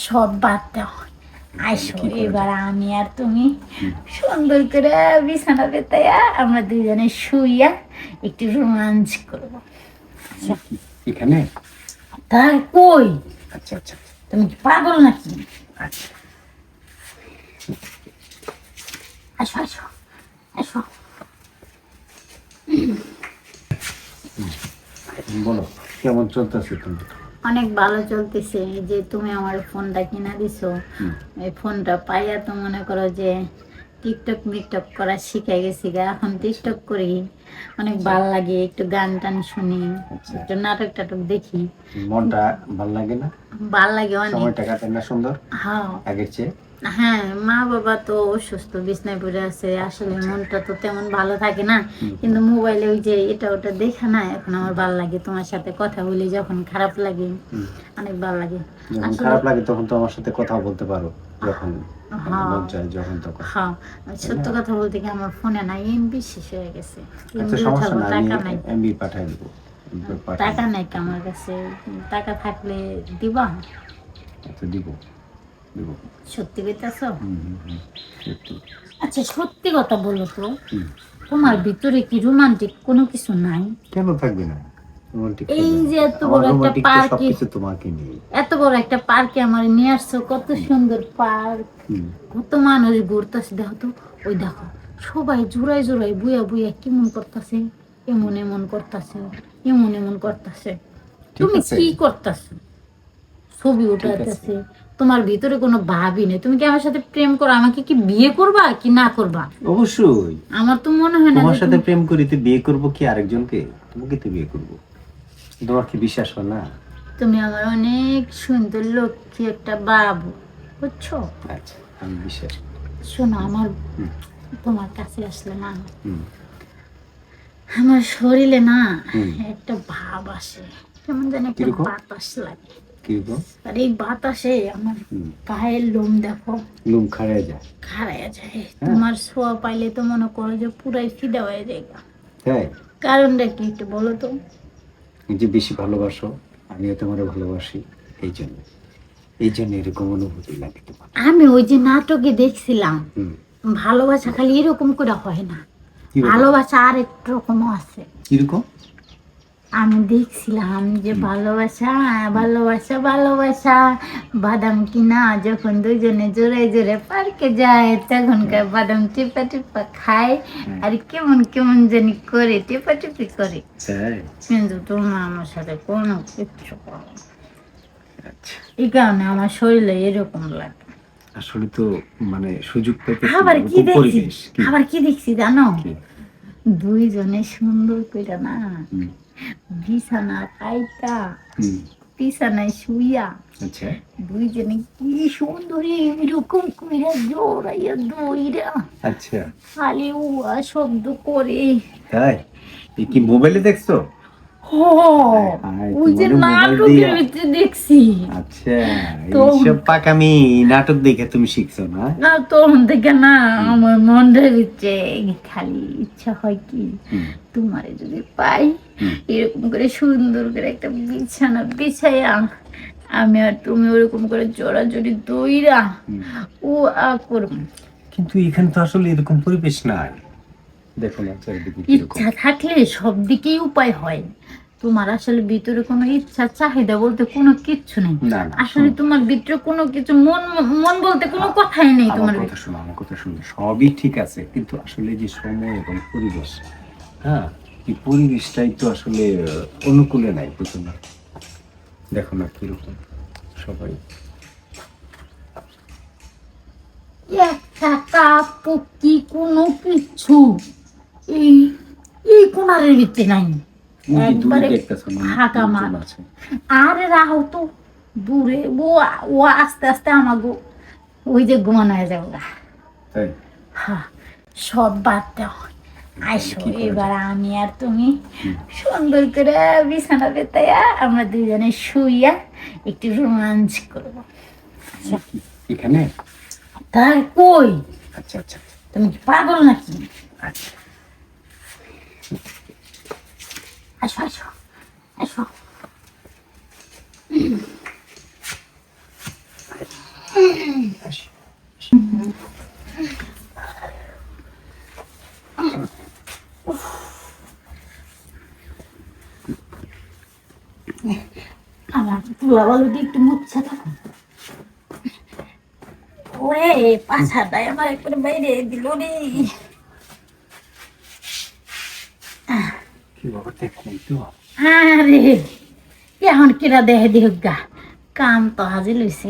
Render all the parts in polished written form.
সব বাদ দাও, আইসো এবার আমি আর তুমি সুন্দর করে বিছানা পেতাইয়া আমরা দুজনে শুইয়া একটু রোমাঞ্চ করবো। এখানে? তাই কই? আচ্ছা আচ্ছা, তুমি কি পাগল নাকি? আচ্ছা আসো আসো আসো। বলো, কেমন চলতেছে তুমি? অনেক ভালো চলতেছে। এই যে তুমি আমার ফোনটা কিনা দিছো, এই ফোনটা পাইয়া তো মনে করো যে টিকটক মিকটক করা শিখে গেছি গা। এখন টিকটক করি, অনেক ভালো লাগে, একটু গান টান শুনি, একটু নাটক টাটক দেখি, মনটা ভাল লাগে না? ভাল লাগে অনেক। সময়টা কাটে না সুন্দর হ্যাঁ আগের চেয়ে? হ্যাঁ, মা বাবা তো অসুস্থ, বিছনায় পড়ে আছে, আসলে মনটা তো তেমন ভালো থাকে না। কিন্তু মোবাইলে ওই যে এটা ওটা দেখা না, এখন আমার ভালো লাগে। তোমার সাথে কথা বলি যখন খারাপ লাগে, অনেক ভালো লাগে। যখন খারাপ লাগে তখন তো আমার সাথে কথা বলতে পারো, যখন মন চায় যখন তখন। হ্যাঁ, সত্য কথা বলতে কি আমার ফোনে না এমবি শেষ হয়ে গেছে। আচ্ছা সমস্যা না, টাকা আমি নাই, এমবি পাঠিয়ে দেব। টাকা নাই কি আমার কাছে? টাকা থাকলে দিবা? আচ্ছা দিব দিব। সত্যি কইতাছো? সত্যি। আচ্ছা সত্যি কথা বলো তো, তোমার ভিতরে কি রোমান্টিক কোনো কিছু নাই? কেন থাকবে না রোমান্টিক? এই যে এত বড় একটা পার্কে, সবকিছু তোমাকে নিয়ে, এত বড় একটা পার্কে আমার নিয়ে আসছো, কত সুন্দর পার্ক, কত মানুষ ঘুরতেছে, দেখো তো, ওই দেখো সবাই জোড়ায় জোড়ায় বুয়া বুয়া কেমন করতেছে, এমন এমন করতেছে, এমন এমন করতেছে। তুমি কি করতেছো? ছবি উঠাতেছে, তোমার ভিতরে কোনো ভাবই নেই। তুমি কি আমার সাথে প্রেম করো? আমাকে কি বিয়ে করবা কি না করবা? অবশ্যই। আমার তো মনে হয় না তোমার যে সাথে প্রেম করিতে বিয়ে করব কি আরেকজনকে? তোমাকে তো বিয়ে করব। তোমার কি বিশ্বাস হয় না? তুমি আমার অনেক সুন্দর লক্ষ্মী একটা বাবু, বুঝছো? আচ্ছা আমি বিশ্বাস করি। শোনো, আমার তোমার কাছে আসলে না, আমার শরীরে না একটা ভাব আসে, কেমন জানি একটা বাতাস লাগে। কিরকম? আর এই বাতাসে আমার গায়ের লোম দেখো লোম খাড়ায় যায়, খাড়ায় যায়। তোমার ছোঁয়া পাইলে তো মনে করো যে পুরাই ফিদা হয়ে যায়। তাই? কারণটা কি একটু বলো তো? এই যে বেশি ভালোবাসো, আমিও তোমার ভালোবাসি, এই জন্য এরকম অনুভূতি লাগে তোমার। আমি ওই যে নাটকে দেখছিলাম, ভালোবাসা খালি এরকম করে হয় না, ভালোবাসা আর একটু রকম আছে। কিরকম? আমি দেখছিলাম যে ভালোবাসা ভালোবাসা ভালোবাসা বাদাম কিনা যখন দুজনে জোরে জোরে পার্কে যায়, তখনকার বাদাম টিপা টিপা খায় আর কেমন কেমন জানি করে টিপা টিপি করে। কিন্তু তোমার আমার সাথে কোনো কিচ্ছু করো না। এই কারণে আমার শরীরে এরকম লাগে। আসলে তো মানে সুযোগ পেতে আবার কি দেখছি, আবার কি দেখছি জানো? দুইজনে সুন্দর করে না বিছানা পাইতা বিছানায় শুইয়া, আচ্ছা দুইজনে কি সুন্দর এরকম কইরা জোড়াইয়া দইরা, আচ্ছা খালি উয়া শব্দ করে। তাই? এই কি মোবাইলে দেখছো? ওই যে নাটকের ভিতরে দেখছি। আচ্ছা, এইসব পাকামি নাটক দেখে তুমি শিখছো না? না, তখন থেকে না আমার মনের ভিতরে খালি ইচ্ছা হয় কি, তোমারে যদি পাই এরকম করে সুন্দর করে একটা বিছানা বিছাইয়া আমি আর তুমি ওরকম করে জোড়াজোড়ি দইরা ও করব। কিন্তু এখানে তো আসলে এরকম পরিবেশ নাই, দেখো না চারিদিকে। ইচ্ছা থাকলে সব দিকেই উপায় হয়। তোমার আসলে ভিতরে কোনো ইচ্ছা চাহিদা বলতে কোনো কিচ্ছু নেই। আসলে তোমার ভিতরে কোনো কিছু মন মন বলতে কোনো কথাই নেই। তোমার কথা শোনো, আমার কথা শোনো, সবই ঠিক আছে, কিন্তু আসলে যে সময় এবং পরিবেশ, হ্যাঁ এই পরিবেশটাই তো আসলে অনুকূলে নাই, বুঝছো না? দেখো না কিরকম সবাই একটা কাপড় কি কোনো কিছু এই এই কোনারের ভিতরে নাই, একবারে ফাঁকা মাঠ। আরে রাহো তো দূরে, ও ও আস্তে আস্তে আমাগো ওই যে ঘুমানো হয়ে যাবো। হ্যাঁ, সব বাদ দাও, আইসো এবার আমি আর তুমি সুন্দর করে বিছানা পেতাইয়া আমরা দুজনে শুইয়া একটু রোমাঞ্চ করবো। এখানে? তাই কই? আচ্ছা আচ্ছা, তুমি কি পাগল নাকি? আচ্ছা আসো আসো আসো। আসি। আমার পুরা বলো একটু মুচ্ছা থাকো। ওরে পাছাটাই আমার একবারে বাইরে দিল রে। কি বাবা দেখলেন তো? আরে এখন কিরা দেহে দিহ গা, কাম তো হাজির লইছি।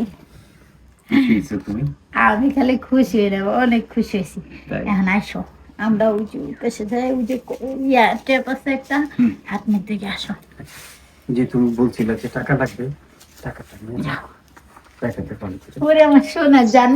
কি খেয়েছো তুমি? আমি খালি খুশি হয়ে যাবো, অনেক খুশি হয়েছি। তাই? এখন আসো, আমরা ওই যে পেশে যাই, ওই যে ইয়া টেপ আছে একটা, হাত মুখ দিকে আসো। যে তুমি বলছিলে যে টাকা লাগবে, টাকাটা নিয়ে যাও। টাকাটা ভালো করে ওরে আমার সোনা জান।